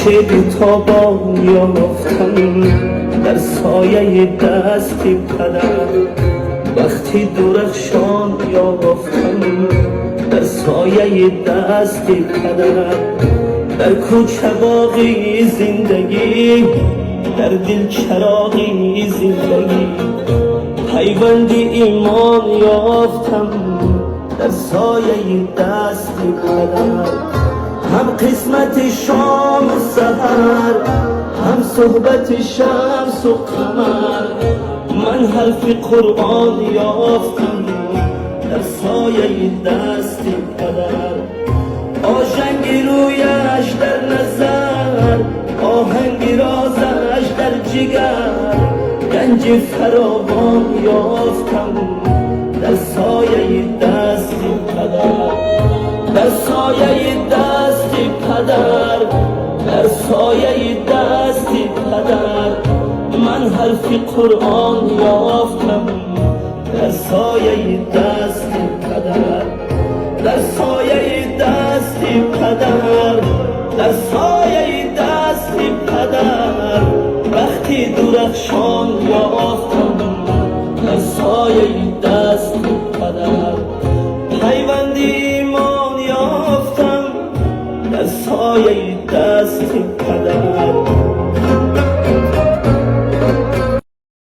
خورشید تابان یافتم در سایه دستی پدر، وقتی درخشان یافتم در سایه دستی پدر. در کوچه باقی زندگی، در دل چراغی زندگی، پیوندی ایمان یافتم در سایه دستی پدر. هم قسمت شام و سحر، هم صحبت شمس و قمر، من حرف قرآن یافتم در سایه دستی پدر. آشنگ رویش در نظر، آهنگ رازش در جگر، گنج فراوان یافتم در سایه دستی پدر. در سایه دستی پدر، در سایه دستی پدر، من حرف قرآن یافتم در سایه دستی